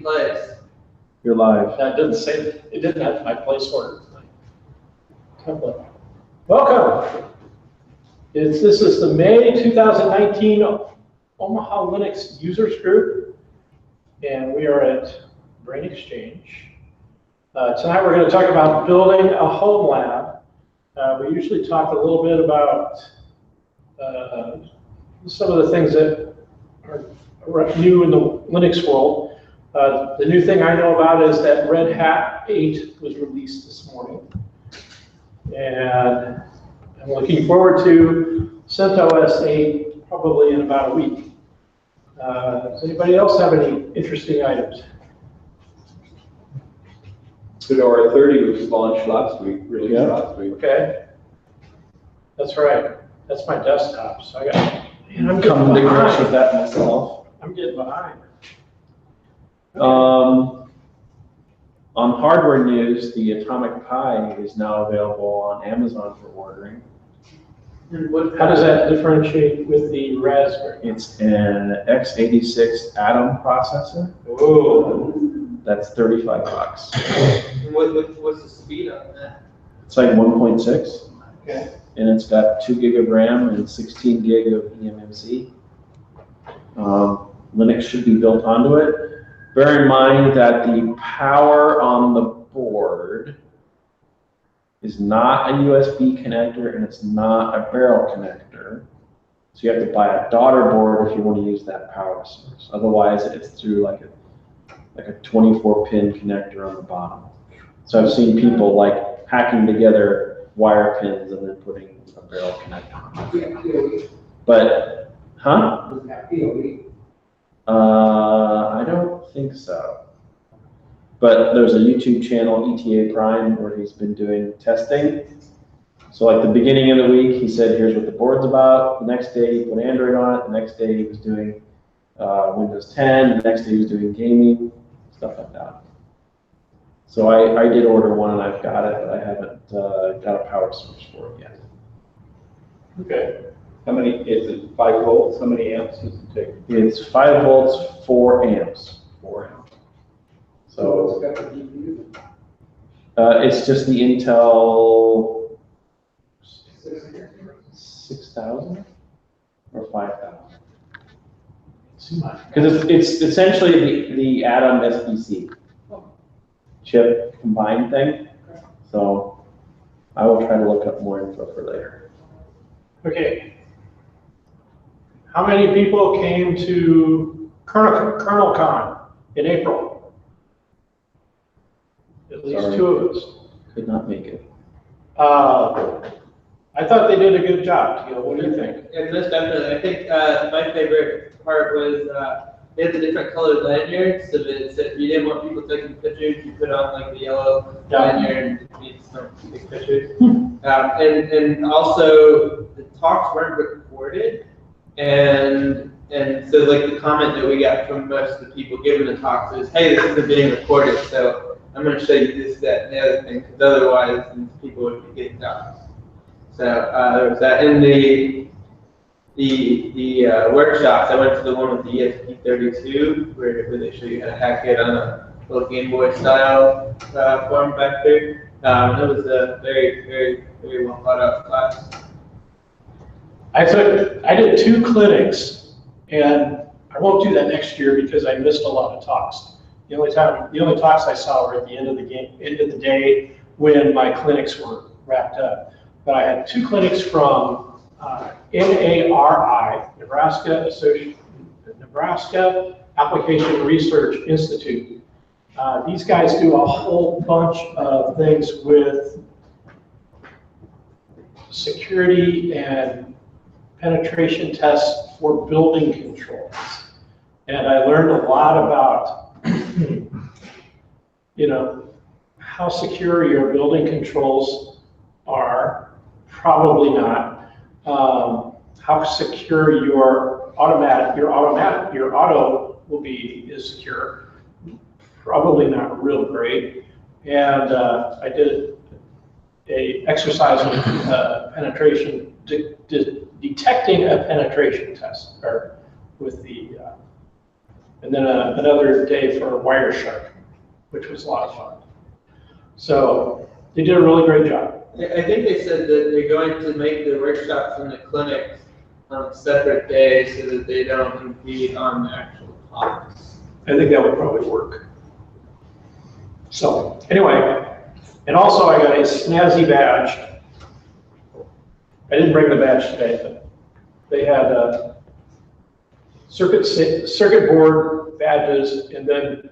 place. You're live. That didn't say, it didn't have my place order. Welcome. This is the May 2019 Omaha Linux Users Group, and we are at Brain Exchange. Tonight we're going to talk about building a home lab. We usually talk a little bit about some of the things that are new in the Linux world. The new thing I know about is that Red Hat 8 was released this morning. And I'm looking forward to CentOS 8 probably in about a week. Does anybody else have any interesting items? Fedora 30 was launched last week, released last week. Okay. That's right. That's my desktop. So I got, and I'm Coming to getting grips with behind. that myself. I'm getting behind. On hardware news, the Atomic Pi is now available on Amazon for ordering. How does that differentiate with the Raspberry? It's an x86 Atom processor. Oh, That's $35. What's the speed on that? It's like 1.6, okay. and it's got 2 gig of RAM and 16 gig of eMMC. Linux should be built onto it. Bear in mind that the power on the board is not a USB connector and it's not a barrel connector. So you have to buy a daughter board if you want to use that power source. Otherwise, it's through like a 24-pin connector on the bottom. So I've seen people like hacking together wire pins and then putting a barrel connector on it. But, huh? I don't think so. But there's a YouTube channel, ETA Prime, where he's been doing testing. So like the beginning of the week, he said, here's what the board's about. The next day, he put Android on it. The next day, he was doing Windows 10. The next day, he was doing gaming, stuff like that. So I did order one, and I've got it, but I haven't got a power source for it yet. Okay. How many, is it 5 volts? How many amps does it take? It's 5 volts, 4 amps. 4 amps. So it's just the Intel 6000 or 5000. Because it's essentially the Atom SBC chip combined thing. So I will try to look up more info for later. Okay. How many people came to KernelCon in April? At least Sorry. 2 of us. Could not make it. I thought they did a good job, Teal. What do you think? Yeah, most definitely. I think my favorite part was they had the different colored lanyards, so that if you didn't want people taking pictures, you put on like the yellow lanyard and you don't take pictures. And also the talks weren't recorded, and so like the comment that we got from most of the people giving the talks is, hey, this isn't being recorded, so I'm going to show you this, that, and the other thing, because otherwise people would be getting talks. So there was that. In the workshops, I went to the one with the ESP32, where they show you how to hack it on a little Game Boy style form factor. It was a very, very, very well thought out class. I did 2 clinics, and I won't do that next year because I missed a lot of talks. The only talks I saw were at the end of the day when my clinics were wrapped up. But I had 2 clinics from NARI, Nebraska Application Research Institute. These guys do a whole bunch of things with security and penetration tests for building controls. And I learned a lot about how secure your building controls are, probably not. How secure your auto is secure, probably not real great. And I did a exercise with penetration, detecting a penetration test, or with the and then another day for Wireshark, which was a lot of fun. So they did a really great job. I think they said that they're going to make the workshops and the clinics on separate days so that they don't impede on the actual talks. I think that would probably work. So anyway, and also I got a snazzy badge. I didn't bring the badge today, but they had circuit board badges, and then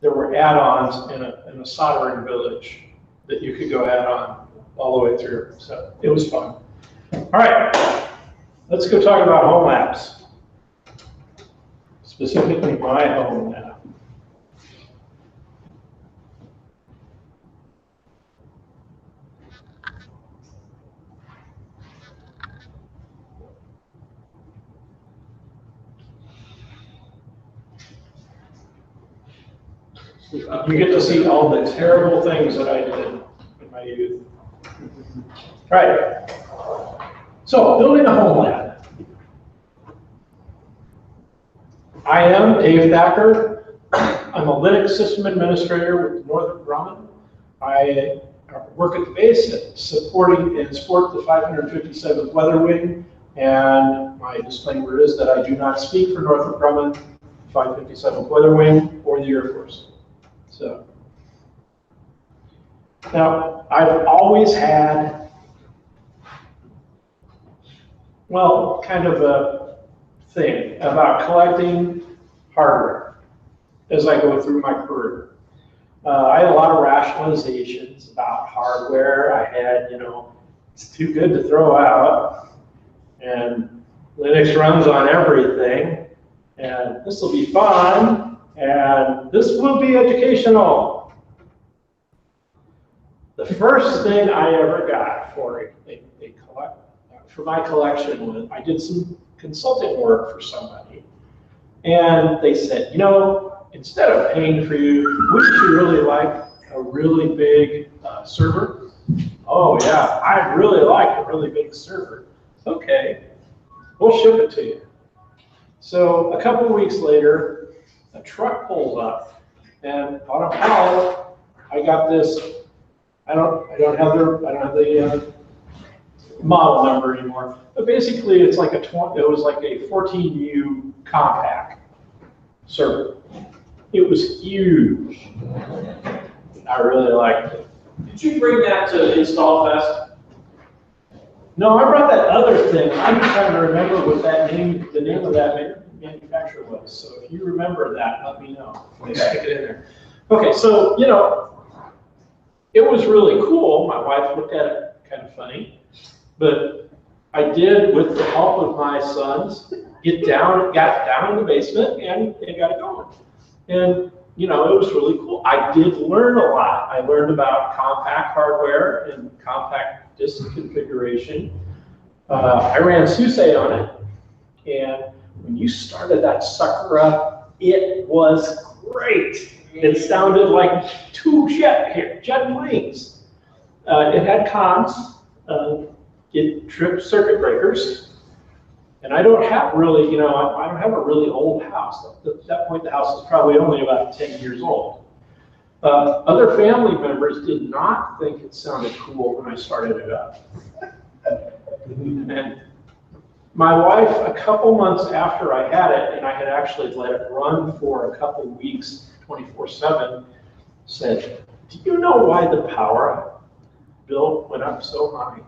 there were add-ons in a soldering village that you could go add on all the way through. So it was fun. All right, let's go talk about home labs. Specifically my home lab. You get to see all the terrible things that I did in my youth. All right, so building a home lab. I am Dave Thacker. I'm a Linux system administrator with Northrop Grumman. I work at the base supporting and support the 557th Weather Wing, and my disclaimer is that I do not speak for Northrop Grumman, 557th Weather Wing, or the Air Force. So, now, I've always had, well, kind of a thing about collecting hardware as I go through my career. I had a lot of rationalizations about hardware. I had, it's too good to throw out, and Linux runs on everything, and this will be fun, and this will be educational. The first thing I ever got for my collection was I did some consulting work for somebody, and they said, instead of paying for you, wouldn't you really like a really big server? Oh yeah, I'd really like a really big server. Okay, we'll ship it to you. So a couple of weeks later, a truck pulls up, and on a pallet, I got this. I don't have the model number anymore, but basically it's like it was like a 14U compact server. It was huge. I really liked it. Did you bring that to Install Fest? No, I brought that other thing. I'm trying to remember what the name of that manufacturer was. So if you remember that, let me know. Okay. Stick it in there. Okay, so it was really cool. My wife looked at it kind of funny, but I did, with the help of my sons, got down in the basement and got it going. And it was really cool. I did learn a lot. I learned about compact hardware and compact disk configuration. I ran SUSE on it, and when you started that sucker up, it was great. It sounded like two jet planes. It had cons. It tripped circuit breakers. And I don't have really, I don't have a really old house. At that point, the house is probably only about 10 years old. Other family members did not think it sounded cool when I started it up. And my wife, a couple months after I had it, and I had actually let it run for a couple weeks, 24/7, said, "Do you know why the power bill went up so high?"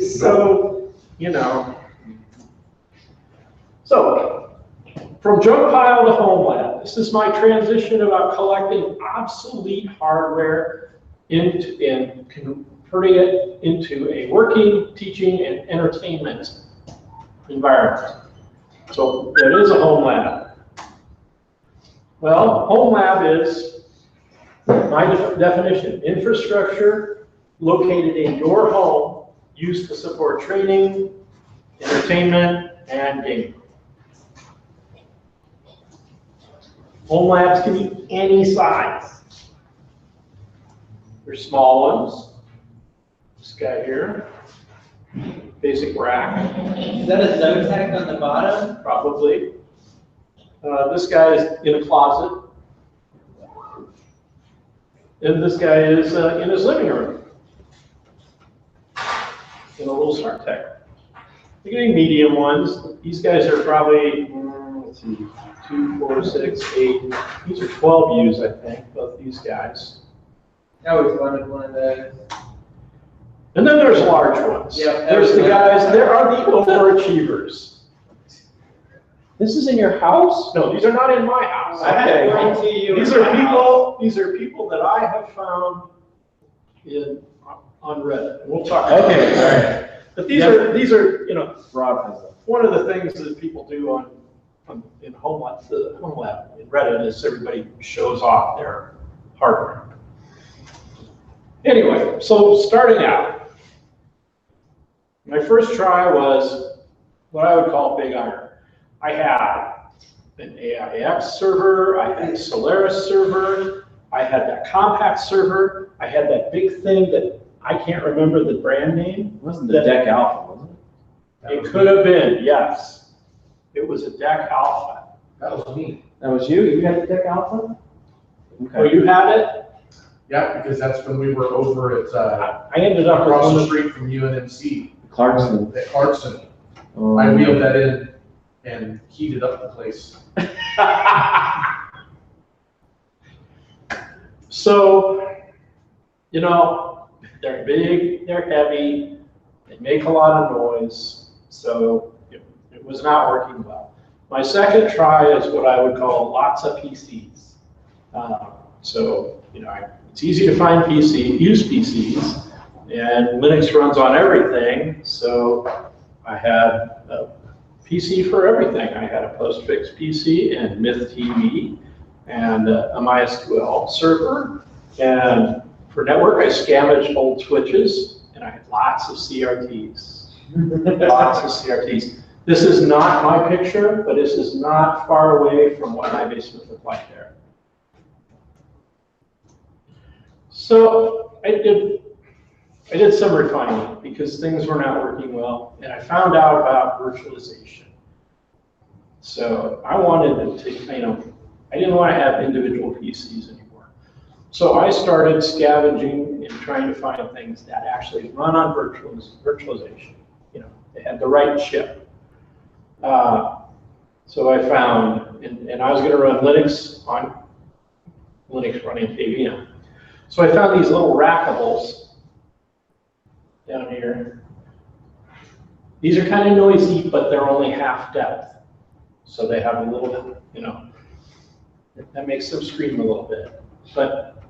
So, So, from junk pile to home lab, this is my transition about collecting obsolete hardware and converting it into a working, teaching, and entertainment environment. So, what is a home lab? Well, home lab is, my definition, infrastructure located in your home used to support training, entertainment, and gaming. Home labs can be any size. There's small ones. This guy here, basic rack. Is that a Zotac on the bottom? Probably. This guy is in a closet. And this guy is in his living room. In a little Smart Tech. You're getting medium ones. These guys are probably, let's see, 2, 4, 6, 8. These are 12 U's, I think, both these guys. I always wanted one of those. And then there's large ones. Yeah, There's the guys, there are the overachievers. This is in your house? No, these are not in my house. I had one to you. These are people that I have found on Reddit. We'll talk about Okay, this. all right. But these are, you know, Rob has a. one of the things that people do in home lab in Reddit is everybody shows off their hardware. Anyway, so starting out, my first try was what I would call big iron. I had an AIX server, I had a Solaris server, I had that compact server, I had that big thing that I can't remember the brand name. It wasn't the Deck Alpha, was it? It could have been, yes. It was a Deck Alpha. That was me. That was you? You had the Deck Alpha? Oh, you had it? Yeah, because that's when we were over at, I ended up with across one the of street from UNMC. Clarkson. At Clarkson. Oh, I wheeled that in and heated up the place. So, you know, they're big, they're heavy, they make a lot of noise, so it was not working well. My second try is what I would call lots of PCs. So, you know, it's easy to find used PCs, and Linux runs on everything, so I had a PC for everything. I had a postfix PC and Myth TV and a MySQL server. And for network, I scavenged old switches, and I had lots of CRTs. Lots of CRTs. This is not my picture, but this is not far away from what my basement looked like there. So I did some refining because things were not working well, and I found out about virtualization. So I wanted to, you know, I didn't want to have individual PCs anymore. So I started scavenging and trying to find things that actually run on virtualization. You know, they had the right chip. So I found, and I was going to run Linux on Linux running KVM. So I found these little rackables down here. These are kind of noisy, but they're only half depth. So they have a little, you know, that makes them scream a little bit, but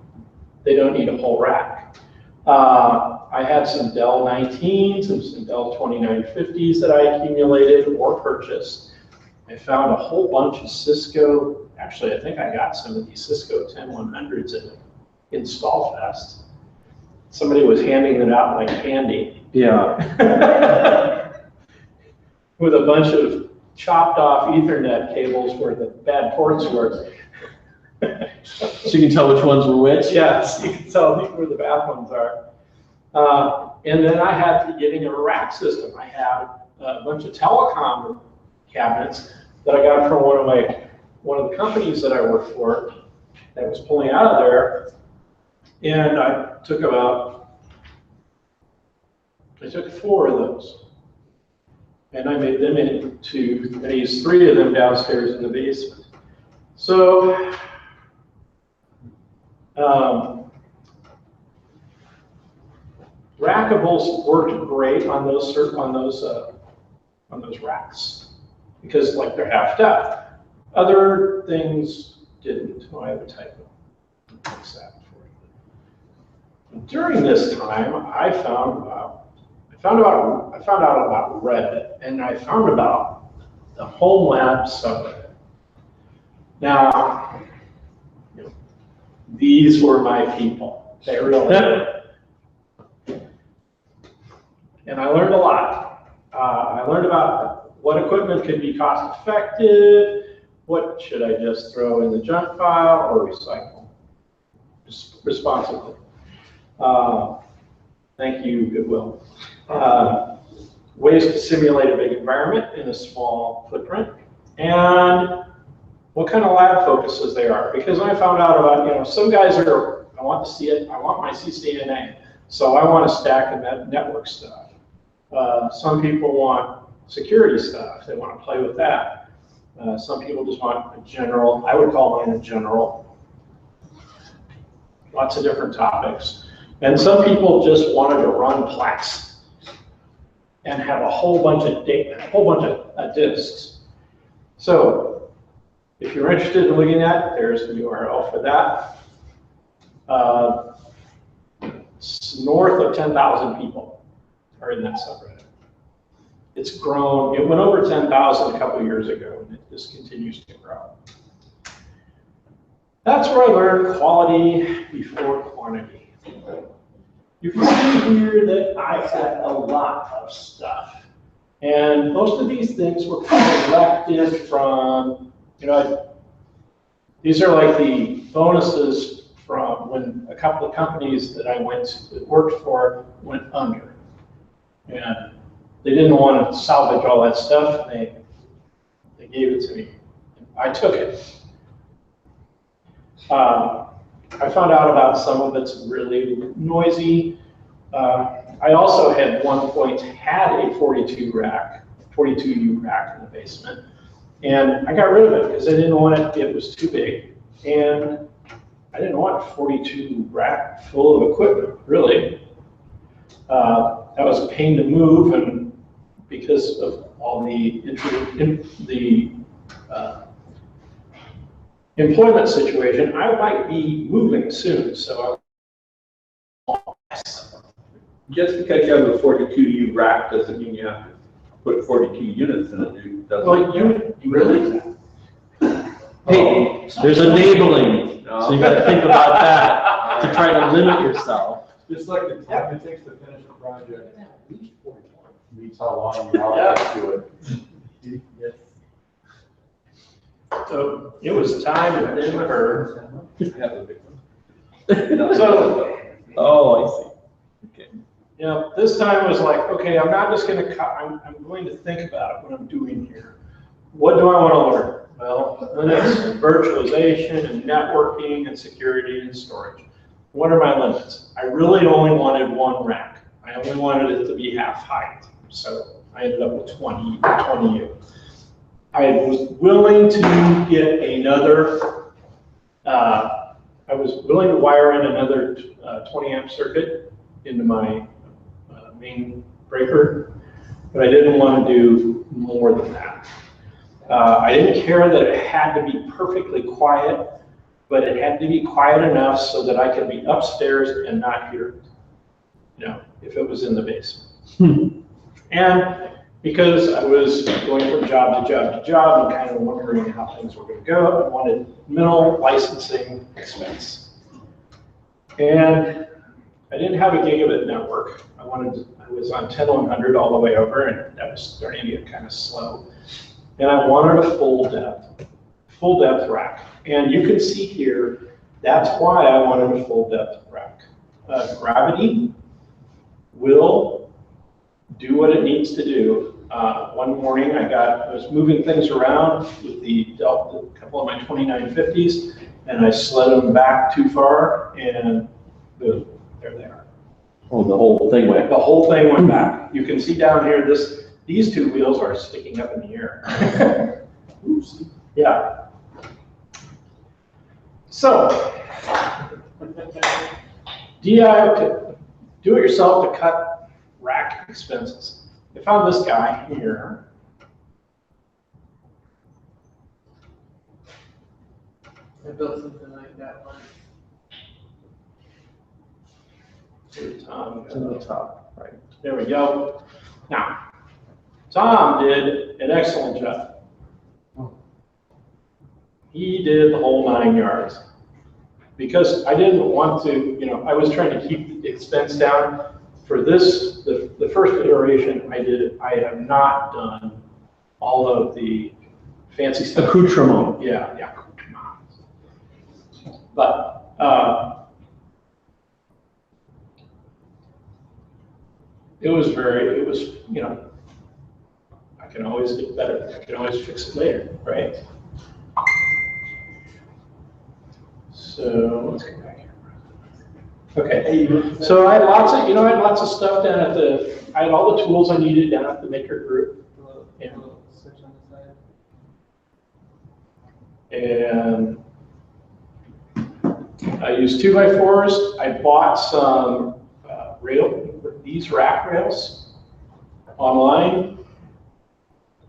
they don't need a whole rack. I had some Dell 19s and some Dell 2950s that I accumulated or purchased. I found a whole bunch of Cisco, actually I think I got some of these Cisco 10100s at Install Fest. Somebody was handing it out like candy. Yeah. With a bunch of chopped off Ethernet cables where the bad ports were. So you can tell which ones were which? Yes, you can tell where the bad ones are. And then I had to get in a rack system. I had a bunch of telecom cabinets that I got from one of the companies that I worked for that was pulling out of there. And I took 4 of those. And I made them into, I used 3 of them downstairs in the basement. So, rackables worked great on those racks because like they're half depth. Other things didn't. Oh, I have a typo. Fix that for you. During this time, I found out about Reddit, and I found about the home lab subreddit. Now, you know, these were my people. They really were. And I learned a lot. I learned about what equipment could be cost effective, what should I just throw in the junk pile or recycle responsibly. Thank you, Goodwill. Ways to simulate a big environment in a small footprint, and what kind of lab focuses they are. Because I found out about, some guys are, I want my CCNA, so I want to stack and network stuff. Some people want security stuff, they want to play with that. Some people just want a general, I would call mine a general. Lots of different topics. And some people just wanted to run Plex and have a whole bunch of data, a whole bunch of disks. So if you're interested in looking at it, there's the URL for that. It's north of 10,000 people are in that subreddit. It's grown, it went over 10,000 a couple of years ago, and it just continues to grow. That's where I learned quality before quantity. You can see here that I had a lot of stuff. And most of these things were collected from, these are like the bonuses from when a couple of companies that I worked for went under. And they didn't want to salvage all that stuff, and they gave it to me. I took it. I found out about some of it's really noisy. I also at one point had a 42U rack in the basement, and I got rid of it because I didn't want it, it was too big. And I didn't want a 42 rack full of equipment, really. That was a pain to move, and because of all the employment situation, I might be moving soon, so Just because you have a 42U rack doesn't mean you have to put 42 units in it, does it? well, you really? Hey, there's enabling, so you gotta think about that to try to limit yourself. Just like the time it takes to finish a project. Meets how long you allocate to it. Yes. So it was time to thin the herd. I have a big one. So, Oh, I see. Okay. this time was like, okay, I'm not just going to cut, I'm going to think about what I'm doing here. What do I want to learn? Well, Linux, virtualization, and networking, and security, and storage. What are my limits? I really only wanted one rack. I only wanted it to be half height. So I ended up with 20U. I was willing to get another, I was willing to wire in another 20 amp circuit into my main breaker, but I didn't want to do more than that. I didn't care that it had to be perfectly quiet, but it had to be quiet enough so that I could be upstairs and not hear it, if it was in the basement. And because I was going from job to job to job and kind of wondering how things were going to go, I wanted minimal licensing expense. And I didn't have a gigabit network. I was on 10100 all the way over, and that was starting to get kind of slow. And I wanted a full depth rack. And you can see here, that's why I wanted a full depth rack. Gravity will do what it needs to do. One morning I was moving things around with a couple of my 2950s, and I slid them back too far, and boom, there they are. Oh, the whole thing went. The whole thing went back. You can see down here, these two wheels are sticking up in the air. Oops. Yeah. So, do it yourself to cut rack expenses. I found this guy here. I built something like that once. Tom, To the top, right. there we go. Now, Tom did an excellent job. He did the whole 9 yards. Because I didn't want to, I was trying to keep the expense down. For this, the first iteration I have not done all of the fancy stuff. Accoutrement. Yeah, accoutrement. But it was, I can always get better. I can always fix it later, right? So let's go back here. Okay, so I had lots of, I had lots of stuff down at I had all the tools I needed down at the maker group. Switch on the side. And I used 2x4s. I bought some these rack rails online.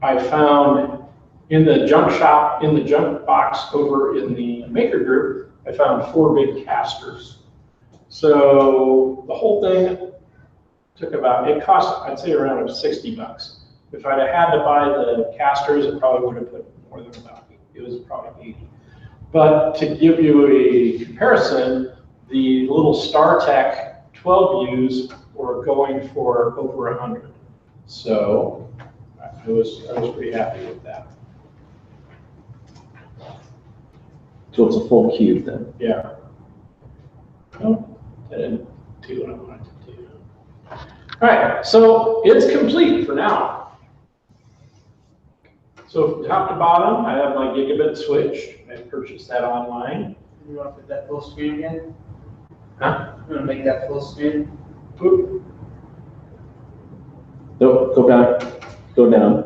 I found in the junk shop, in the junk box over in the maker group, I found 4 big casters. So the whole thing took it cost, I'd say around $60. If I'd have had to buy the casters, it probably would have put more than about, it was probably 80. But to give you a comparison, the little StarTech 12Us were going for over 100. So I was pretty happy with that. So it's a full cube then. Yeah. Oh, I didn't do what I wanted to do. All right, so it's complete for now. So top to bottom, I have my gigabit switch. I purchased that online. You want to put that full screen again? Huh? You want to make that full screen? Boop. Go back, go down,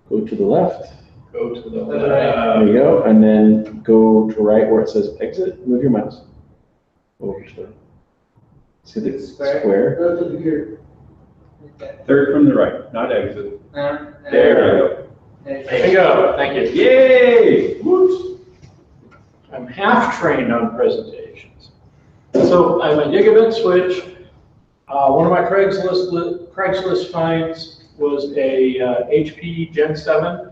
go to the left. Go to the There you go, and then go to right where it says exit. Move your mouse. Over to see the square. Go to the group. Like that. Third from the right, not exit. There There we go. There you go. Thank you. Yay! Whoops. I'm half trained on presentations. So I have my gigabit switch. One of my Craigslist finds was a HP Gen 7.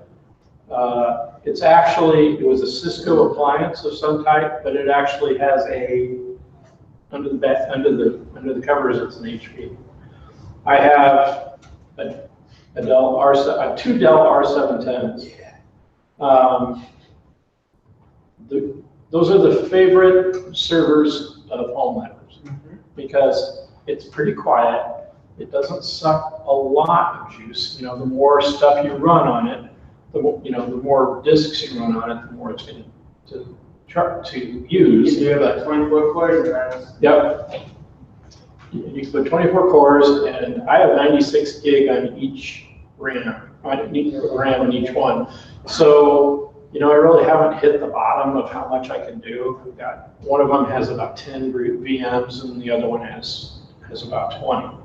It was a Cisco appliance of some type, but it actually has under the covers, it's an HP. I have two Dell R710s. Those are the favorite servers of homelanders because it's pretty quiet. It doesn't suck a lot of juice. The more stuff you run on it, the more disks you run on it, the more it's going to use. You have about 24 cores in that. Yep. You can put 24 cores, and I have 96 gig on each RAM. I need RAM on each one. So, I really haven't hit the bottom of how much I can do. We've got, one of them has about 10 VMs, and the other one has about 20.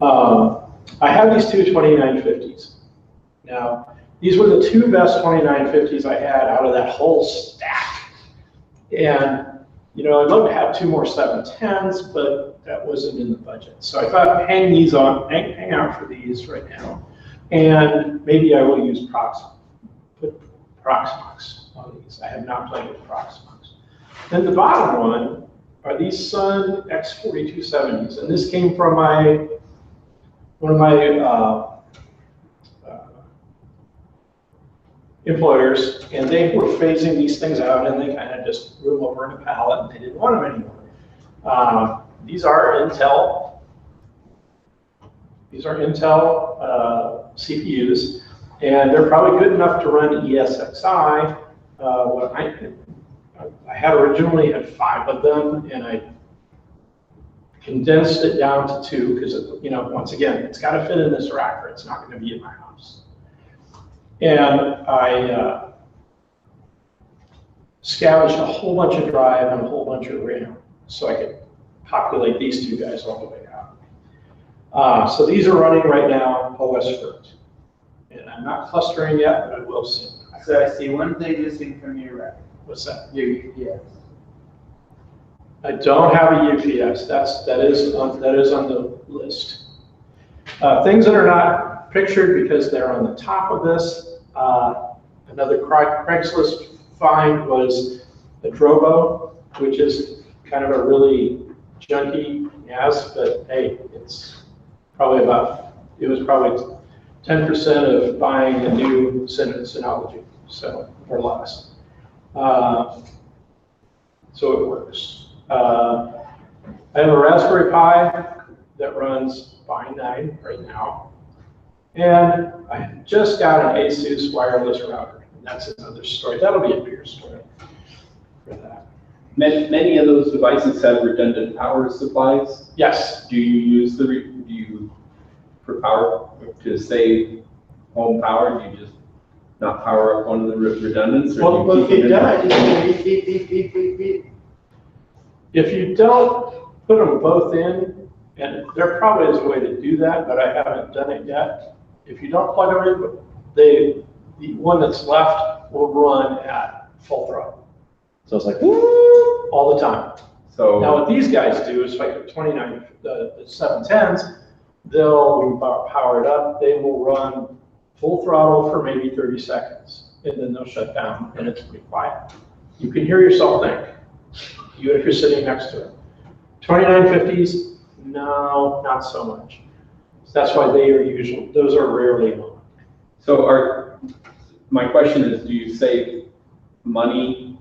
I have these two 2950s. Now, these were the two best 2950s I had out of that whole stack. And, I'd love to have two more 710s, but that wasn't in the budget. So I thought hang out for these right now. And maybe I will use put Proxmox on these. I have not played with Proxmox. Then the bottom one are these Sun X4270s. And this came from one of my employers, and they were phasing these things out, and they kind of just threw them over in a pallet, and they didn't want them anymore. These are Intel. These are Intel CPUs, and they're probably good enough to run ESXi. I had originally had 5 of them, and I condensed it down to 2 because, once again, it's got to fit in this rack, or it's not going to be in my house. And I scavenged a whole bunch of drive and a whole bunch of RAM so I could populate these two guys all the way out. So these are running right now OS first. And I'm not clustering yet, but I will soon. So I see one thing missing from your rack. What's that? Your UPS. I don't have a UPS. That is on the list. Things that are not pictured because they're on the top of this. Another Craigslist find was the Drobo, which is kind of a really junky NAS, but hey, it was probably 10% of buying a new Synology, so, or less. So it works. I have a Raspberry Pi that runs Pi 9 right now. And I just got an Asus wireless router. And that's another story. That'll be a bigger story for that. Many of those devices have redundant power supplies. Yes, Do you use for power, to save home power, do you just not power up one of the redundants? Or well, do you if keep you it in? don't, if you don't put them both in, and there probably is a way to do that, but I haven't done it yet. If you don't plug them in, the one that's left will run at full throttle So it's like, all the time. So. Now, what these guys do is like the 710s, they'll be powered up, they will run full throttle for maybe 30 seconds, and then they'll shut down, and it's pretty quiet. You can hear yourself think, even if you're sitting next to it. 2950s, no, not so much. That's why those are rarely on. So my question is, do you save money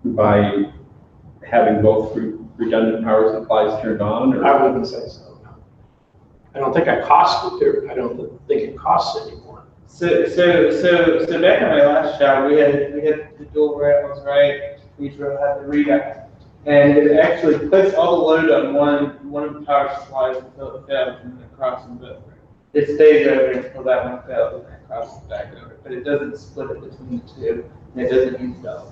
by having both redundant power supplies turned on? Or? I wouldn't say so, no. I don't think I don't think it costs anymore. So back in my last job, we had the dual rails, right? Each rail had the readout, and it actually puts all the load on one of the power supplies until it fails, and then it crosses both. It stays over until that one fails, and then it crosses back over. But it doesn't split it between the two, and it doesn't use both.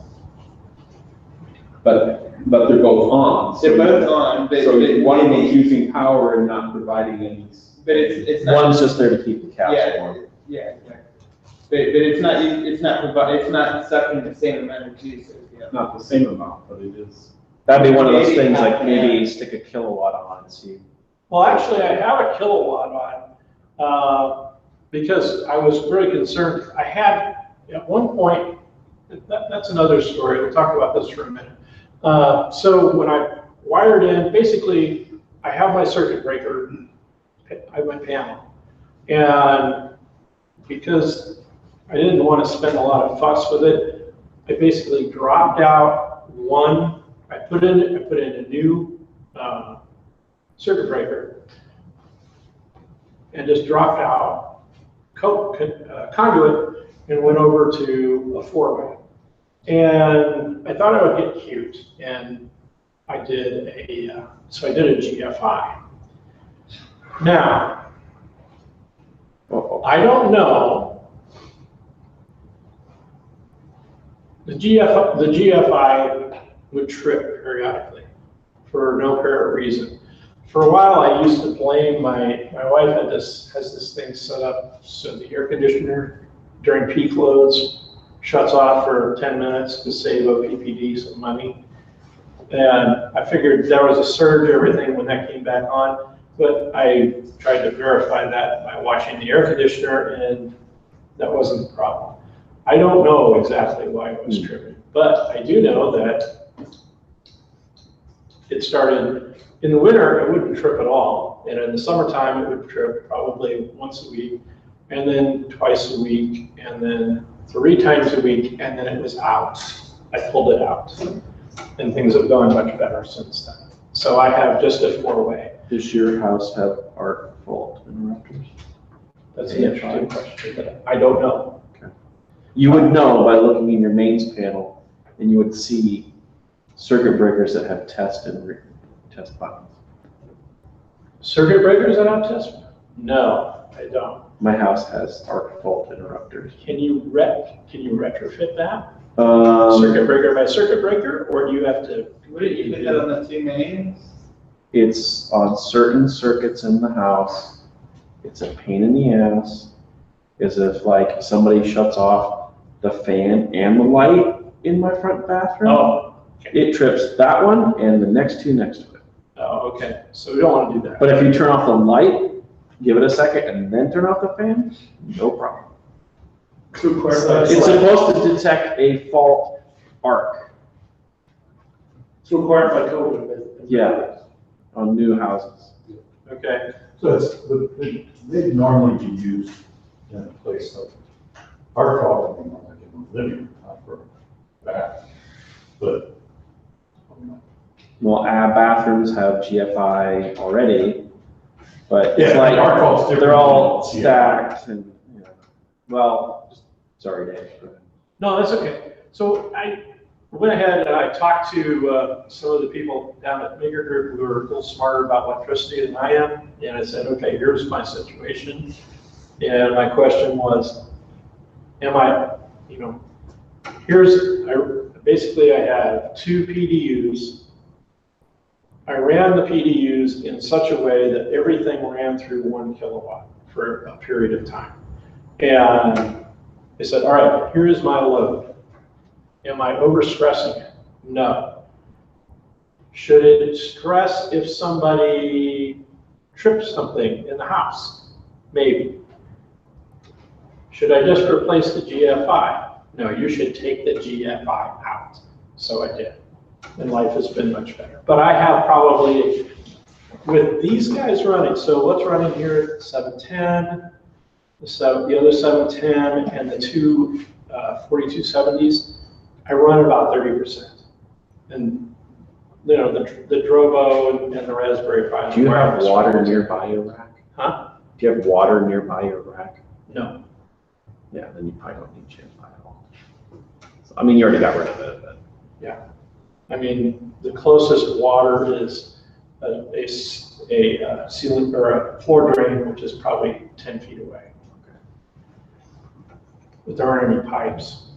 But they're both on. They're both on, but So one of them's using power and not providing any. But it's not. one's just there to keep the cows warm. Yeah, exactly. But it's not sucking the same amount of juice as the other. Not the same amount, but it is. That'd be one of those things like maybe stick a kilowatt on and see. Well, actually, I have a kilowatt on, because I was really concerned. I had, at one point, that's another story, we'll talk about this for a minute. So when I wired in, basically, I have my circuit breaker, I have my panel, and because I didn't want to spend a lot of fuss with it, I basically dropped out one. I put in a new circuit breaker and just dropped out conduit and went over to a 4-way. And I thought I would get cute, and I did a GFI. Now, I don't know. The GFI would trip periodically for no apparent reason. For a while, I used to blame my wife has this thing set up so the air conditioner during peak loads shuts off for 10 minutes to save OPPD some money. And I figured there was a surge or everything when that came back on, but I tried to verify that by watching the air conditioner, and that wasn't the problem. I don't know exactly why it was tripping, but I do know that it started in the winter, it wouldn't trip at all. And in the summertime, it would trip probably once a week, and then twice a week, and then 3 times a week, and then it was out. I pulled it out, and things have gone much better since then. So I have just a 4-way. Does your house have arc fault interrupters? That's an interesting question, but I don't know. You would know by looking in your mains panel, and you would see circuit breakers that have test buttons. Circuit breakers that have test? No, I don't. My house has arc fault interrupters. Can you retrofit that? Um, Circuit breaker by circuit breaker, or do you have to? Wouldn't you put that on the 2 mains? It's on certain circuits in the house. It's a pain in the ass. Is if like somebody shuts off the fan and the light in my front bathroom. Oh, okay. It trips that one and the next 2 next to it. Oh, okay. So we don't want to do that. But if you turn off the light, give it a second, and then turn off the fan, no problem. It's supposed to detect a fault arc. It's required by code. Yeah, on new houses. Okay. So they'd normally be used in a place of, our call would be more like in the living room, not for a bath. But, Well, bathrooms have GFI already, but it's Yeah, like, our call's different they're all than GFI. stacked and, well, sorry, Dave. No, that's okay. So went ahead and I talked to some of the people down at Maker Group who are a little smarter about electricity than I am. And I said, okay, here's my situation. And my question was, am I, basically I have 2 PDUs. I ran the PDUs in such a way that everything ran through 1 kilowatt for a period of time. And they said, all right, here's my load. Am I overstressing it? No. Should it stress if somebody trips something in the house? Maybe. Should I just replace the GFI? No, you should take the GFI out. So I did. And life has been much better. But I have probably, with these guys running, so what's running here? 710, the other 710, and the 2 4270s. I run about 30%. And the Drobo and the Raspberry Pi. Do you have water nearby your rack? Huh? Do you have water nearby your rack? No. Yeah, then you probably don't need GFI at all. So, I mean, you already got rid of it, but. Yeah. I mean, the closest water is a ceiling or a floor drain, which is probably 10 feet away. Okay. But there aren't any pipes.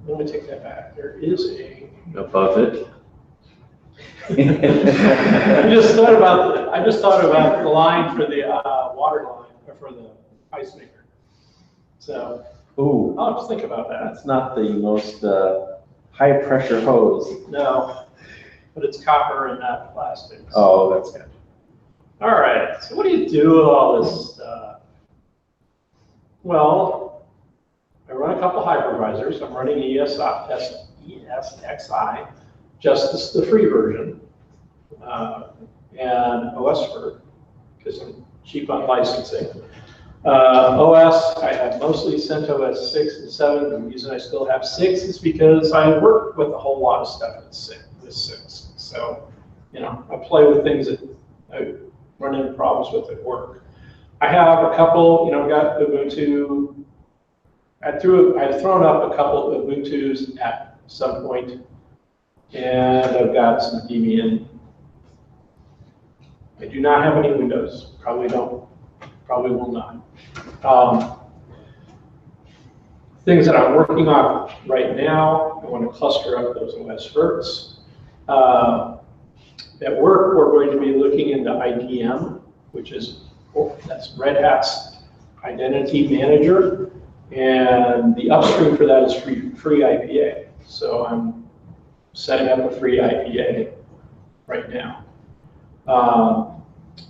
Let me take that back. There is a. Above it? I just thought about the line for the water line, or for the ice maker. So Ooh, I'll just think about that. that's not the most high pressure hose. No, but it's copper and not plastic. So. Oh, that's good. All right, so what do you do with all this stuff? Well, I run a couple hypervisors. I'm running ESXi, just the free version, and OSFR, because I'm cheap on licensing. OS, I have mostly CentOS 6 and 7. The reason I still have 6 is because I work with a whole lot of stuff with 6. So, I play with things that I run into problems with at work. I have a couple, got Ubuntu. I've thrown up a couple of Ubuntus at some point, and I've got some Debian. I do not have any Windows. Probably will not. Things that I'm working on right now, I want to cluster up those OS verts. At work, we're going to be looking into IDM, that's Red Hat's identity manager, and the upstream for that is free IPA. So I'm setting up a free IPA right now.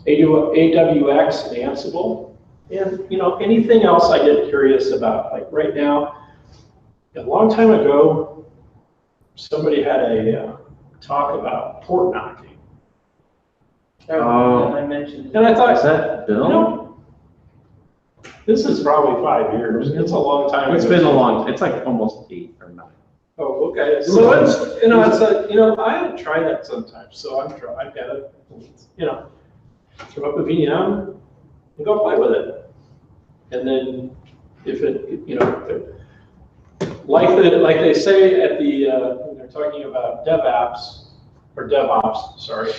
AWX and Ansible, and anything else I get curious about. Like right now, a long time ago, somebody had a talk about port knocking. I mentioned. And I thought, Is that Bill? this is probably 5 years. It's a long time. It's ago. been a long, it's like almost 8 or 9. Oh, okay. So it's I try that sometimes. So I've got to, throw up a VM and go play with it. And then if it, like they say at the, when they're talking about DevOps, sorry,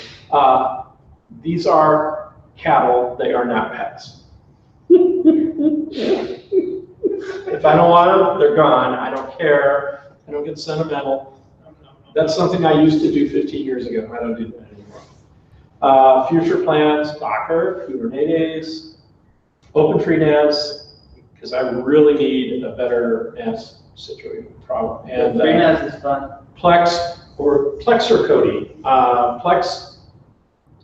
these are cattle, they are not pets. If I don't want them, they're gone. I don't care. I don't get sentimental. That's something I used to do 15 years ago. I don't do that anymore. Future plans, Thacker, Kubernetes, OpenFreeNAS, because I really need a better NAS situation problem. And FreeNAS is fun. Plex or Cody. Plex,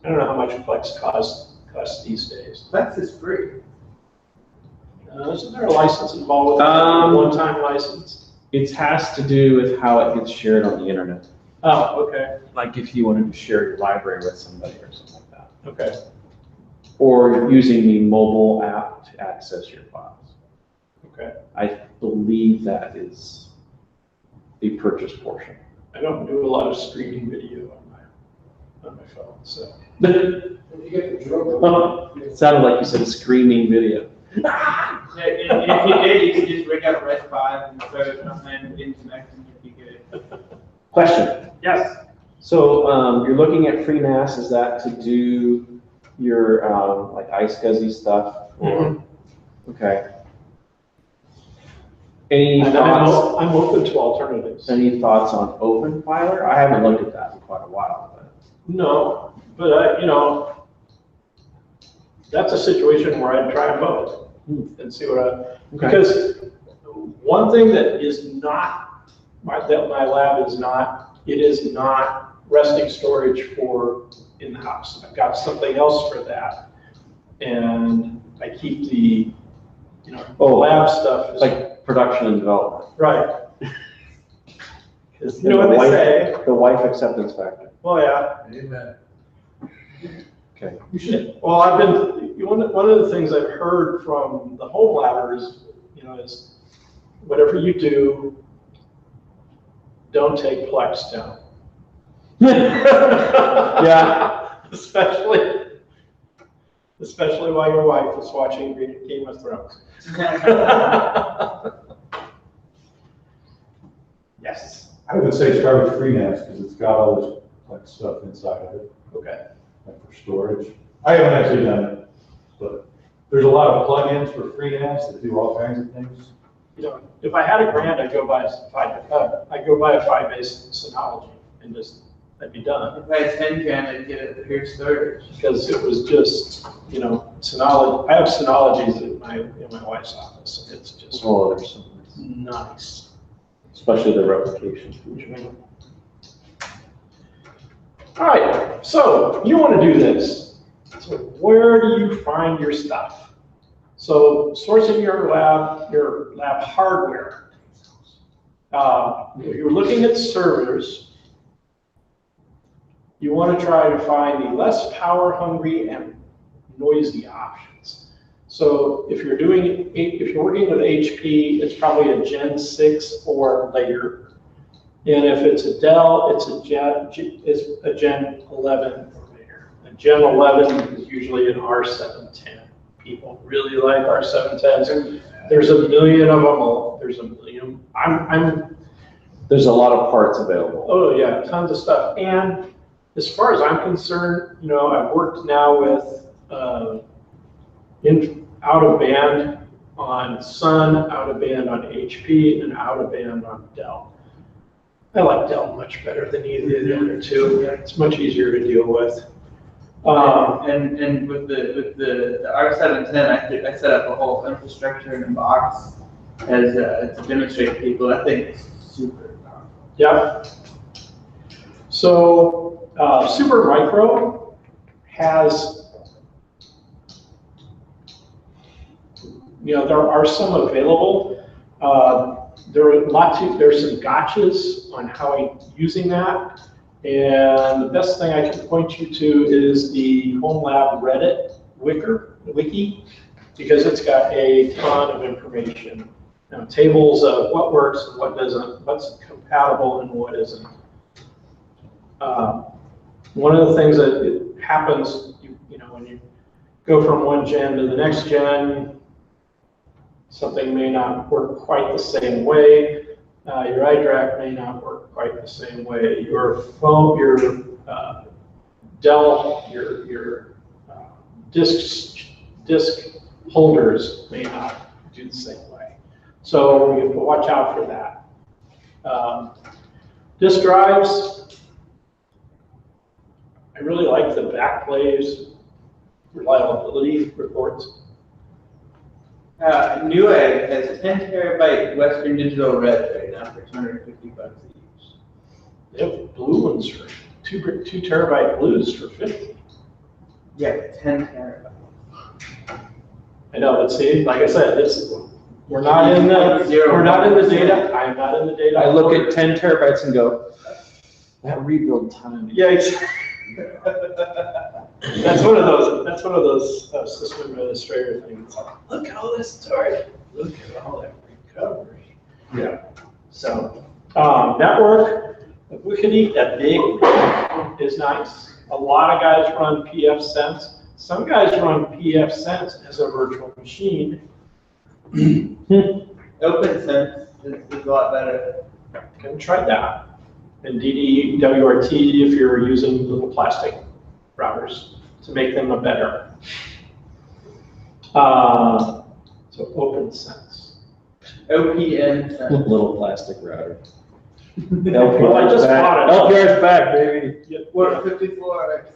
I don't know how much Plex costs these days. Plex is free. Isn't there a license involved with that? A one-time license? It has to do with how it gets shared on the internet. Oh, okay. Like if you wanted to share your library with somebody or something like that. Okay. Or using the mobile app to access your files. Okay. I believe that is the purchase portion. I don't do a lot of streaming video on my phone, so. It sounded like you said screaming video. Yeah, and if you did, you could just rig up Red 5 and throw it on and interconnect and you'd be good. Question. Yes. So, you're looking at free NAS, is that to do your, like iSCSI stuff? Or, okay. Any And thoughts, I'm open to alternatives. any thoughts on OpenFiler? I haven't looked at that in quite a while, but. No, but you know, that's a situation where I'd try both and see what Okay. because one thing that is not, that my lab is not, it is not resting storage for in the house. I've got something else for that. And I keep the, you know, lab stuff. It's like production and development. Right. You know what they say. The wife acceptance factor. Well, yeah. Amen. Okay. You should. Well, one of the things I've heard from the home labbers, you know, is whatever you do, don't take Plex down. Yeah. Especially while your wife is watching Game of Thrones. Yes. I would say start with FreeNAS because it's got all this like stuff inside of it, Okay. like for storage. I haven't actually done it, but there's a lot of plugins for FreeNAS that do all kinds of things. You know, if I had a grant, I'd go buy a 5-base Synology and just, I'd be done. If I had 10 grand, I'd get it pure storage. Because it was just, you know, Synology, I have Synologies in my wife's office, and it's just Oh, there's something, nice. especially the replication feature. All right, so you want to do this. So where do you find your stuff? So sourcing your lab hardware. If you're looking at servers, you want to try to find the less power hungry and noisy options. So if you're working with HP, it's probably a Gen 6 or later. And if it's a Dell, it's a Gen 11 or later. A Gen 11 is usually an R710. People really like R710s. There's a million of them. There's a million. There's a lot of parts available. Oh yeah, tons of stuff. And as far as I'm concerned, you know, I've worked now with out of band on Sun, out of band on HP, and out of band on Dell. I like Dell much better than either of the other two. It's much easier to deal with. And with the R710, I set up a whole infrastructure in a box as to demonstrate to people. I think it's super powerful. Yeah. So Super Micro has, you know, there are some available. There's some gotchas on how using that. And the best thing I can point you to is the Home Lab Reddit wiki, because it's got a ton of information. You know, tables of what works and what doesn't, what's compatible and what isn't. One of the things that happens, you know, when you go from one gen to the next gen, something may not work quite the same way. Your iDRAC may not work quite the same way. Your phone, your Dell, your disk holders may not do the same way. So you have to watch out for that. Disk drives, I really like the Backblaze reliability reports. Newegg has 10 terabyte Western Digital Red right now for $250 each. They have blue ones for 2 terabyte blues for 50. Yeah, 10 terabyte. I know, but see, like I said, we're not in the data. I'm not in the data. I look at 10 terabytes and go, that rebuild time. Yeah, exactly. That's one of those system administrator things. Look at all this storage. Look at all that recovery. Yeah. So network ubiquity, that big is nice. A lot of guys run PF Sense. Some guys run pfSense as a virtual machine. OpenSense is a lot better. Can try that. And DDWRT if you're using little plastic routers to make them a better. So OpenSense. OPN sense. Little plastic router. Well, I just bought it. LPR's back, baby. What 54?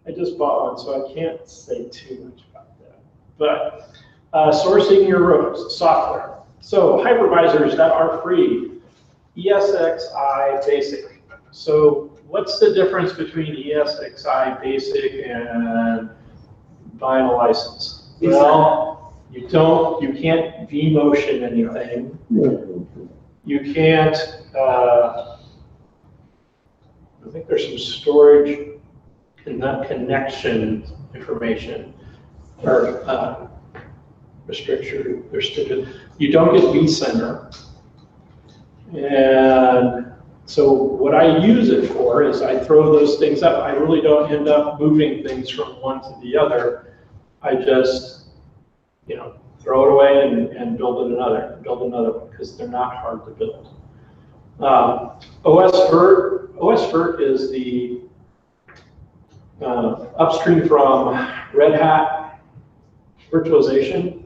I just bought one, so I can't say too much about that. But sourcing your software. So hypervisors that are free, ESXi Basic. So what's the difference between ESXi Basic and buying a license? Well, you can't vMotion anything. You can't, I think there's some storage and not connection information or restricted. You don't get vCenter. And so what I use it for is I throw those things up. I really don't end up moving things from one to the other. I just, throw it away and build another one because they're not hard to build. OSVirt is the upstream from Red Hat virtualization.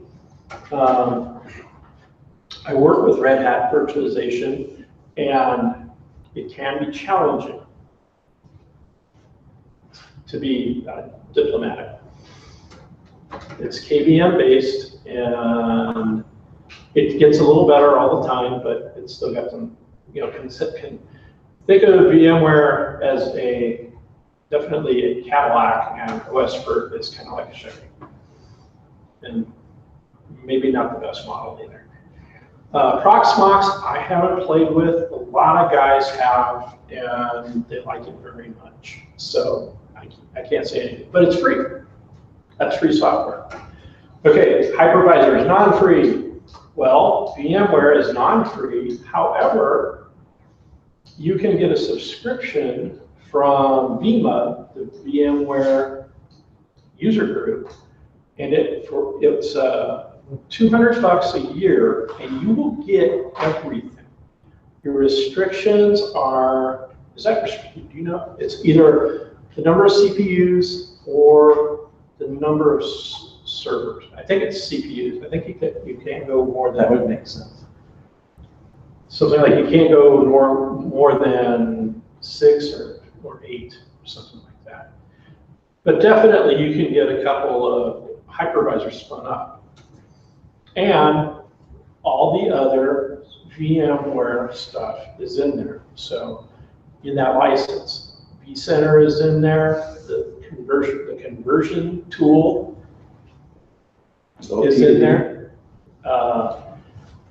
I work with Red Hat virtualization, and it can be challenging, to be diplomatic. It's KVM based, and it gets a little better all the time, but it's still got some, can think of VMware as definitely a Cadillac, and OSVirt is kind of like a Chevy. And maybe not the best model either. Proxmox, I haven't played with. A lot of guys have, and they like it very much. So I can't say anything, but it's free. That's free software. Okay, hypervisor is non-free. Well, VMware is non-free. However, you can get a subscription from VMA, the VMware user group, and it's $200 a year, and you will get everything. Your restrictions are, do you know? It's either the number of CPUs or the number of servers. I think it's CPUs. I think you can't go more than. That would make sense. Something like you can't go more than 6 or 8 or something like that. But definitely you can get a couple of hypervisors spun up. And all the other VMware stuff is in there. So in that license, vCenter is in there, the conversion tool is in there.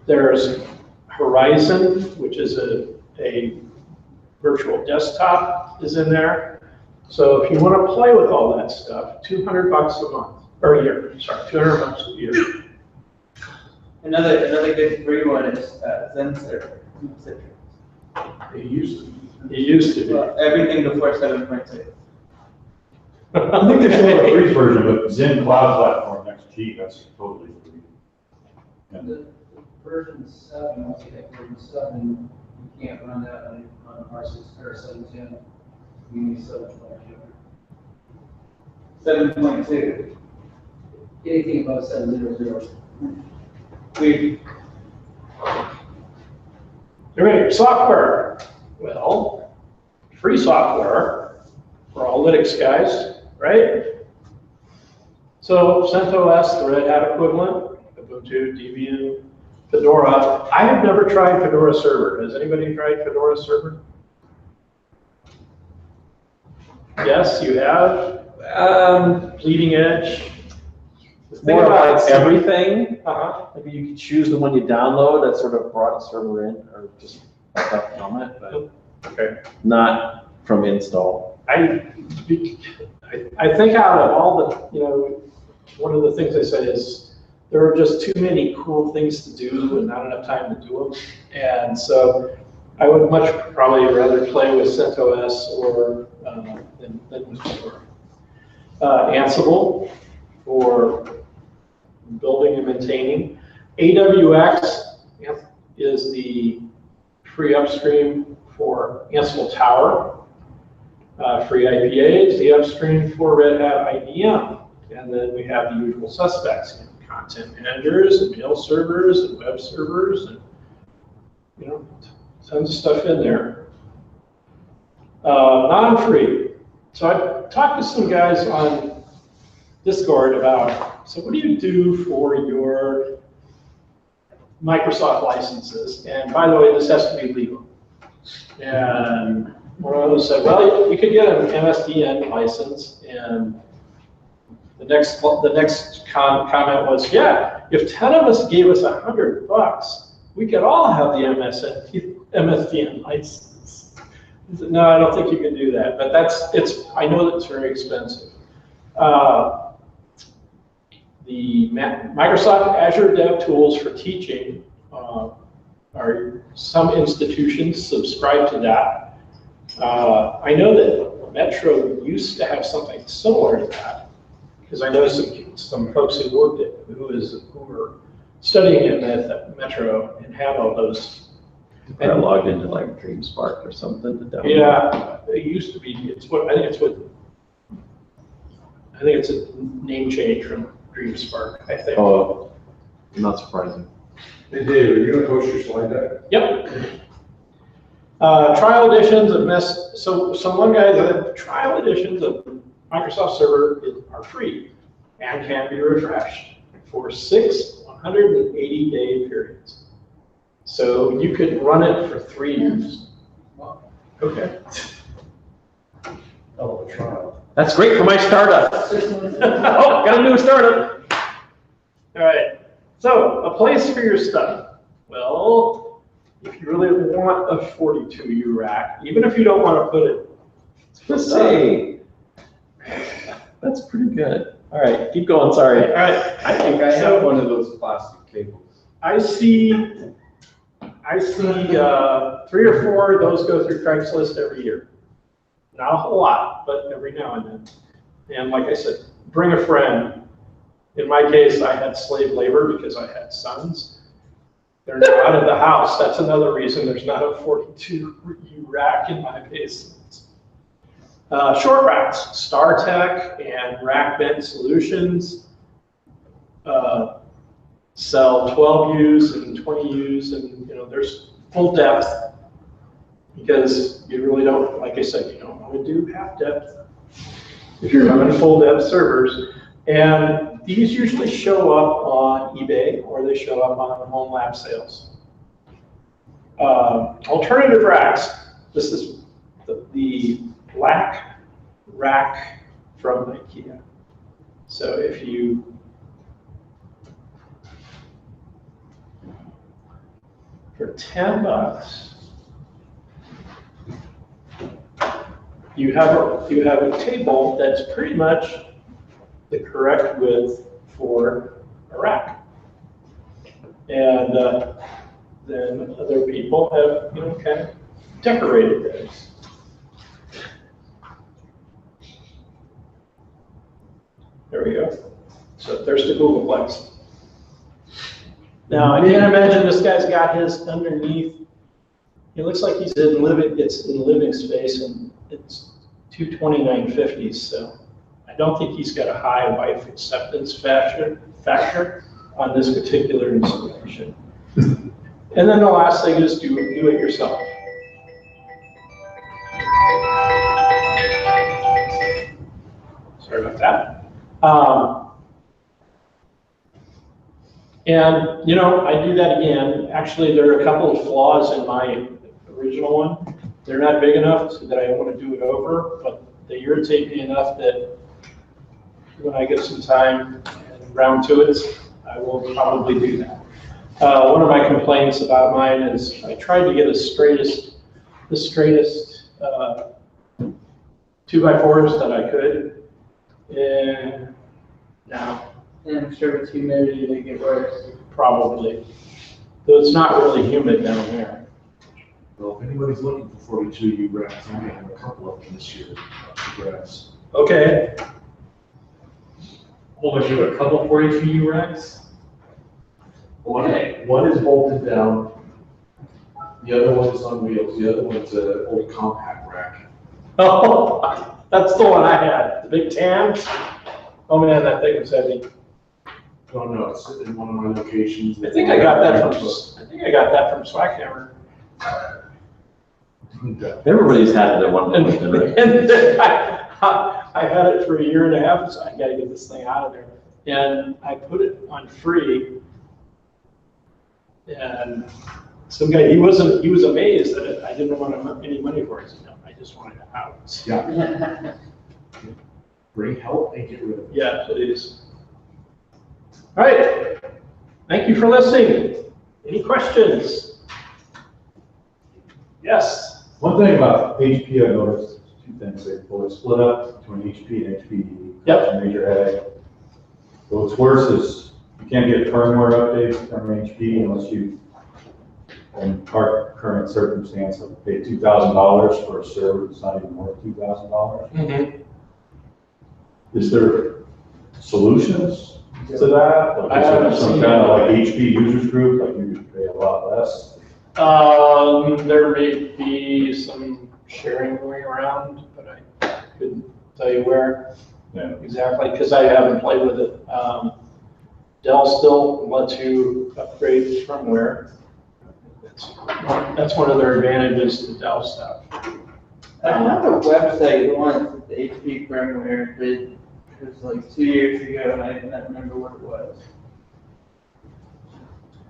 There's Horizon, which is a virtual desktop, is in there. So if you want to play with all that stuff, $200 a month, or a year, sorry, $200 a year. Another good free one is Zenser. It used to be. Well, everything before 7.6. I think there's still a free version, but Zen Cloud Platform XG, that's totally free. And The version 7, once you hit version 7, you can't run that on R6 or 710. You need 7.2. 7.2. Anything above 700. Weird. All right, software. Well, free software for all Linux guys, right? So CentOS, the Red Hat equivalent, Ubuntu, Debian, Fedora. I have never tried Fedora Server. Has anybody tried Fedora Server? Yes, you have. Bleeding edge. It's more like everything. Uh-huh. Maybe you could choose the one you download that sort of brought a server in, or just stuff from it, but Okay. not from install. I think out of all the, one of the things I said is there are just too many cool things to do and not enough time to do them. And so I would much probably rather play with CentOS or than with Fedora. Ansible for building and maintaining. AWX is the free upstream for Ansible Tower. Free IPA is the upstream for Red Hat IBM. And then we have the usual suspects, content managers and mail servers and web servers and tons of stuff in there. Non-free. So I talked to some guys on Discord about, so what do you do for your Microsoft licenses? And by the way, this has to be legal. And one of them said, well, you could get an MSDN license. And the next comment was, yeah, if 10 of us gave us $100, we could all have the MSDN license. No, I don't think you can do that, but I know that it's very expensive. The Microsoft Azure Dev Tools for teaching some institutions subscribe to that. I know that Metro used to have something similar to that, because I know some folks who worked at who were studying at Metro and have all those. I logged into like DreamSpark or something to download. Yeah, it used to be. I think it's a name change from DreamSpark, I think. Oh, not surprising. Hey Dave, are you gonna post your slide deck? Yep. Trial editions of so one guy said trial editions of Microsoft Server are free and can be refreshed for 6 180-day periods. So you could run it for 3 years. Okay. Oh, a trial. That's great for my startup. Oh, got a new startup. All right. So a place for your stuff. Well, if you really want a 42U rack, even if you don't want to put it, Just say, that's pretty good. All right, keep going, sorry. all right. I think I have one of those plastic cables. I see 3 or 4 of those go through Craigslist every year. Not a whole lot, but every now and then. And like I said, bring a friend. In my case, I had slave labor because I had sons. They're not in the house. That's another reason there's not a 42U rack in my basement. Short racks, StarTech and RackBent Solutions sell 12Us and 20Us, and there's full depth because you really don't, like I said, you don't want to do half depth if you're running full depth servers. And these usually show up on eBay or they show up on home lab sales. Alternative racks. This is the black rack from IKEA. So if you for $10, you have a table that's pretty much the correct width for a rack. And then other people have, kind of decorated those. There we go. So there's the Googleplex. Now, I can't imagine this guy's got his underneath. It looks like he's in living space, and it's 229.50, so I don't think he's got a high wife acceptance factor on this particular installation. And then the last thing is do it yourself. Sorry about that. And I do that again. Actually, there are a couple of flaws in my original one. They're not big enough so that I want to do it over, but they irritate me enough that when I get some time and round to it, I will probably do that. One of my complaints about mine is I tried to get the straightest 2x4s that I could, and no. And I'm sure with humidity they get worse. Probably. Though it's not really humid down there. Well, if anybody's looking for 42U racks, I'm gonna have a couple of them this year, grass. Okay. only do a couple 42U racks. One is bolted down, the other one's on wheels, the other one's an old compact rack. Oh, that's the one I had, the big Tams. Oh man, that thing was heavy. Don't know, it's in one of my locations. I think I got that from Swackhammer. Everybody's had their one. And then I had it for a year and a half, so I gotta get this thing out of there. And I put it on free. And some guy, he was amazed that I didn't want any money for it. No, I just wanted it out. Yeah. Bring help and get rid of it. Yeah, please. All right, thank you for listening. Any questions? Yes. One thing about HP, I noticed, two things, they both split up between HP and HPD. Yep. It's a major headache. What's worse is you can't get firmware updates from HP unless you, in our current circumstance, have to pay $2,000 for a server that's not even worth $2,000. Mm-hmm. Is there solutions to that? Like, I is there haven't some seen kind of that. like HP users group, like you could pay a lot less? There may be some sharing going around, but I couldn't tell you where exactly, because I haven't played with it. Dell still lets you upgrade firmware. That's one of their advantages to Dell stuff. I have a website once with the HP firmware, but it was like 2 years ago, and I don't remember what it was.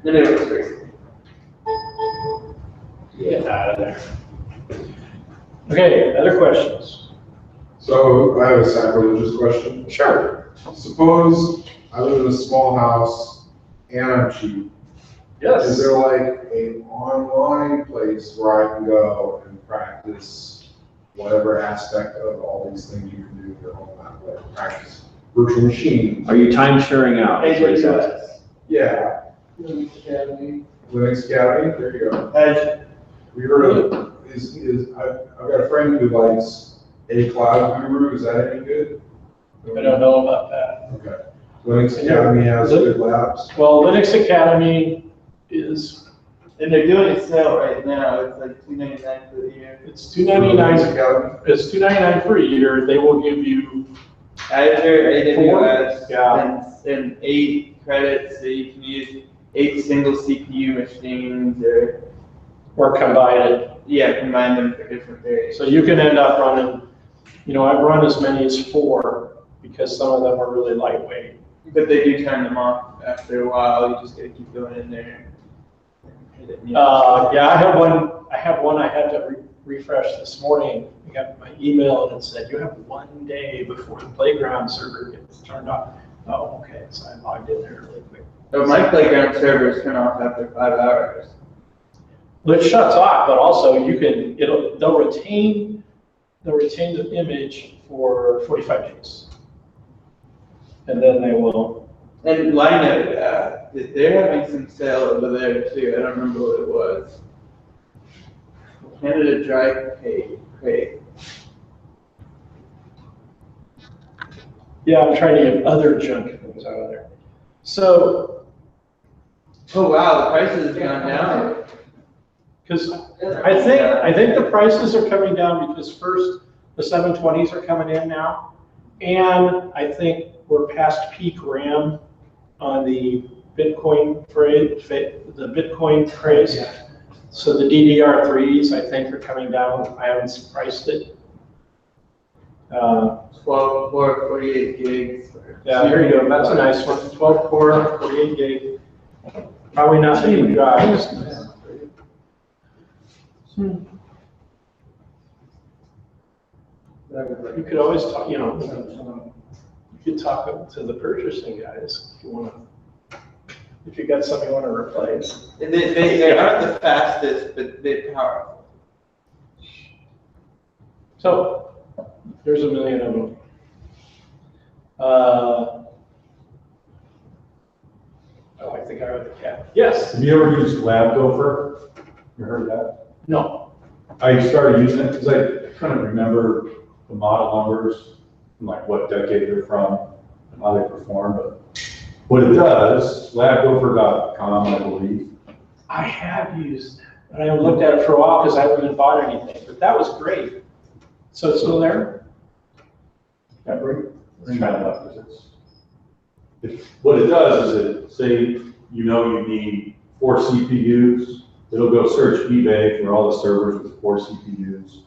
Then it was free. Get out of there. Okay, other questions? So I have a sacrilegious question. Sure. Suppose I live in a small house and I'm cheap. Is there like an online place where I can go and practice whatever aspect of all these things you can do in your home that way? Practice virtual machines. Are you time sharing out? AWS. Yeah. Linux Academy. Linux Academy, there you go. Edge. We heard of it. I've got a friend who likes a cloud guru. Is that any good? I don't know about that. Okay. Linux Academy has good labs. Well, Linux Academy is, And they're doing a sale right now. It's like $2.99 for the year. it's Linux $2.99. Academy. It's $2.99 for a year. They will give you, Azure, AWS, Yeah. and 8 credits, so you can use 8 single CPU machines, or combine it. yeah, combine them for different variants. So you can end up running, I've run as many as 4 because some of them are really lightweight. But they do turn them off after a while. You just gotta keep going in there. And hit it, Yeah, I have one I had to refresh this morning. I got my email and it said, you have 1 day before the playground server gets turned off. Oh, okay, so I logged in there really quick. So my playground servers turn off after 5 hours. Well, it shuts off, but also they'll retain the image for 45 days. And then they will. And Linode, they're having some sale over there too. I don't remember what it was. Canada Dry Crate. Yeah, I'm trying to get other junk things out of there. So, Oh wow, the prices have gone down. because I think the prices are coming down because first, the 720s are coming in now. And I think we're past peak RAM on the Bitcoin craze. So the DDR3s, I think, are coming down. I haven't priced it. 12 core, 48 gigs. Yeah, here you go. That's a nice one. 12 core, 48 gig. Probably not many drives. You could always talk, you could talk to the purchasing guys if you want to. If you got something you want to replace. They aren't the fastest, but they're powerful. So there's a million of them. I think I heard the cat. Yes. Have you ever used LabGopher? You heard that? No. I started using it because I couldn't remember the model numbers and like what decade they're from. how they perform, but what it does, labgopher.com, I believe. I have used that, but I haven't looked at it for a while because I haven't bought anything, but that was great. So it's still there? Yeah, bring that up, because what it does is it, say, you know you need 4 CPUs, it'll go search eBay for all the servers with 4 CPUs.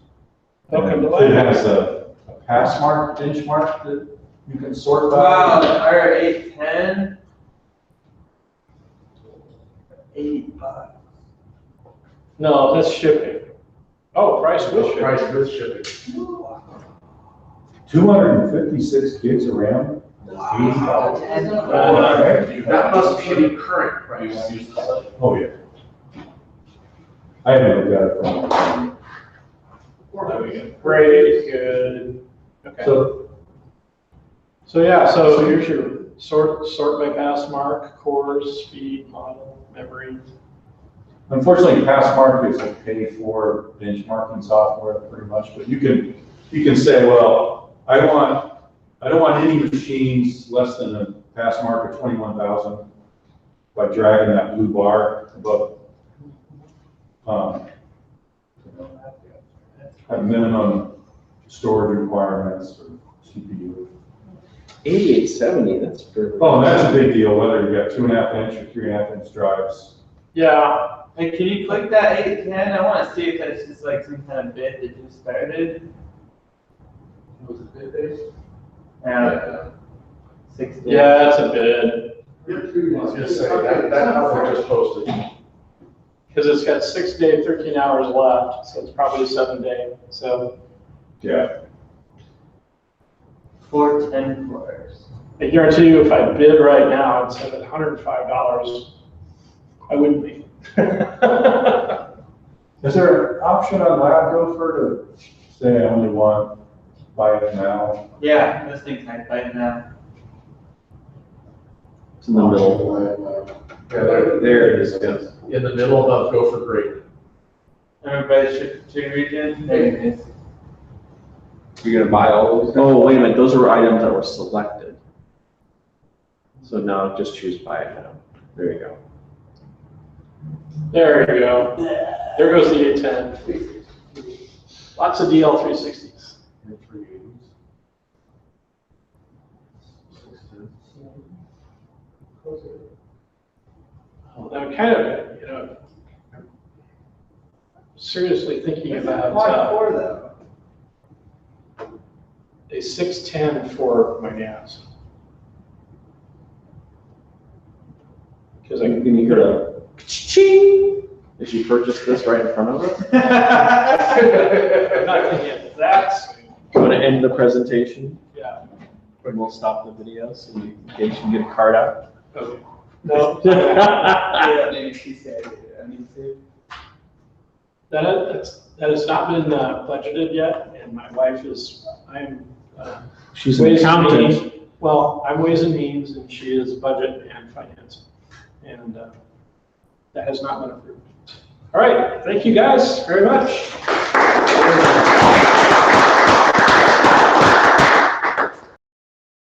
Okay, And well, it has a pass mark, benchmark that you can sort by. Wow, the R810. $8. no, that's shipping. Oh, price with shipping. Price with shipping. 256 gigs of RAM. Wow. $80. That must be the current price. Oh, yeah. I haven't looked at it from. There we go. Great, good. Okay. So, Yeah, so here's your sort by pass mark, cores, speed, model, memory. unfortunately, Passmark is a pay-for benchmarking software pretty much, but you can say, well, I don't want any machines less than a Passmark of 21,000 by dragging that blue bar above. Have minimum storage requirements for CPU. 8870, that's fairly. Oh, and that's a big deal, whether you got 2.5 inch or 3.5 inch drives. Yeah, Hey, can you click that 810? I want to see if that's just like some kind of bit that just started. Was it bid-based? Yeah. 60. yeah, that's a bid, I was gonna say, that number just posted. because it's got 6 day, 13 hours left, so it's probably a 7 day, so. Yeah. 410 cores. I guarantee you, if I bid right now and said $105, I wouldn't be. Is there an option on LabGopher to say I only want buy it now? Yeah, this thing's type right now. It's in the middle. Yeah, There it is, yes. in the middle of Gopher Grade. Everybody shift to region. There it is. You're gonna buy all those? Oh, wait a minute, those are items that were selected. So now just choose buy it now. There you go. There you go. There goes the 810. Lots of DL360s. I'm kind of, seriously thinking about Four though. a 610 for my gas. Because I Can you hear a ching as you purchase this right in front of us? I'm not going to get that soon. You want to end the presentation? Yeah. And we'll stop the video so you can get a card out. Okay. No. Yeah, maybe she said it. I need to. That has not been budgeted yet, and my wife is, She's an Ways and accountant. Means. Well, I'm Ways and Means, and she is Budget and Finance. And that has not been approved. All right, thank you guys very much.